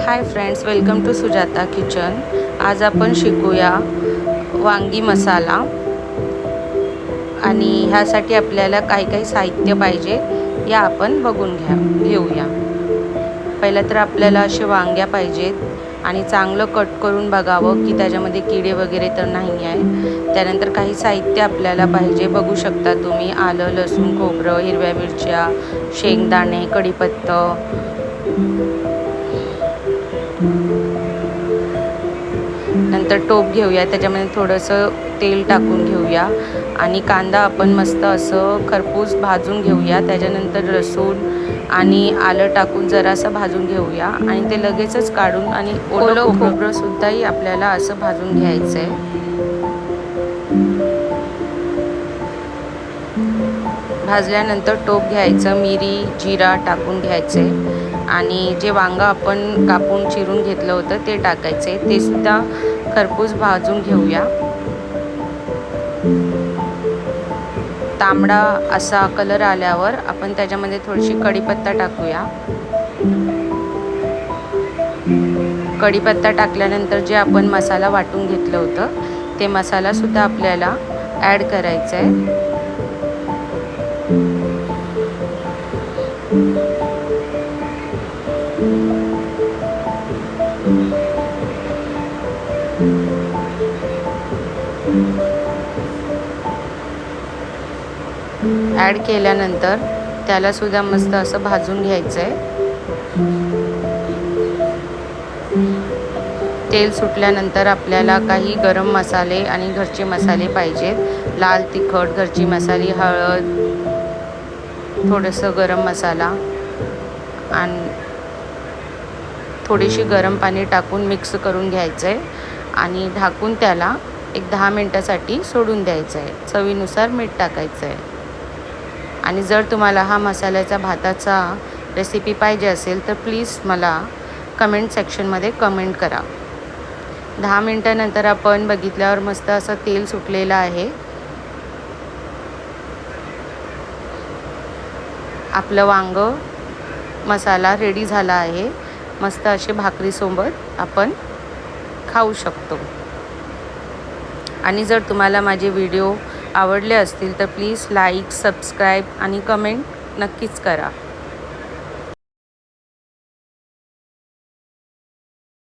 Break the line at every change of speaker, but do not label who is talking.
High friends, welcome to Sujata kitchen. आज आपण शिकूया वांगी मसाला आणि ह्यासाठी आपल्याला काय काय साहित्य पाहिजे या आपण बघून घेऊया। पहिलं तर आपल्याला असे वांग्या पाहिजेत आणि चांगलं कट करून बघावं की त्याच्यामध्ये किडे वगैरे तर नाही आहे। त्यानंतर काही साहित्य आपल्याला पाहिजे, बघू शकता तुम्ही, आलं, लसूण, खोबरं, हिरव्या मिरच्या, शेंगदाणे, कढीपत्ता, नंतर टोप घेऊया, त्याच्यामध्ये थोडंसं तेल टाकून घेऊया आणि कांदा आपण मस्त असं खरपूस भाजून घेऊया। त्याच्यानंतर लसूण आणि आलं टाकून जरासं भाजून घेऊया आणि ते लगेचच काढून आणि ओलं खोबरंसुद्धाही आपल्याला असं भाजून घ्यायचं आहे। भाजल्यानंतर टोप घ्यायचं, मिरी, जिरा टाकून घ्यायचे आणि जे वांगं आपण कापून चिरून घेतलं होतं ते टाकायचे, ते सुद्धा खरपूस भाजून घेऊया। तांबडा असा कलर आल्यावर आपण त्याच्यामध्ये थोडीशी कढीपत्ता टाकूया। कढीपत्ता टाकल्यानंतर जे आपण मसाला वाटून घेतलं होतं ते मसाला सुद्धा आपल्याला ॲड करायचा आहे। ॲड केल्यानंतर त्याला सुद्धा मस्त असं भाजून घ्यायचं आहे। तेल सुटल्यानंतर आपल्याला काही गरम मसाले आणि घरचे मसाले पाहिजेत। लाल तिखट, घरची मसाले, हळद, थोडंसं गरम मसाला आणि थोडीशी गरम पाणी टाकून मिक्स करून घ्यायचं आहे आणि ढाकून त्याला एक 10 मिनटासाठी सोडून द्यायचं आहे। चवीनुसार मीठ टाकायचं आहे। आणि जर तुम्हाला हा मसाल्याचा भाताचा रेसिपी पाहिजे असेल तर प्लीज मला कमेंट सेक्शनमध्ये कमेंट करा। 10 मिनटानंतर आपण बघितल्यावर मस्त असं तेल सुटलेलं आहे। आपलं वांगं मसाला रेडी झाला आहे। मस्त असे भाकरीसोबत आपण खाऊ शकतो। आणि जर तुम्हाला माझे व्हिडिओ आवडले असतील तर प्लीज लाईक, सबस्क्राईब आणि कमेंट नक्कीच करा।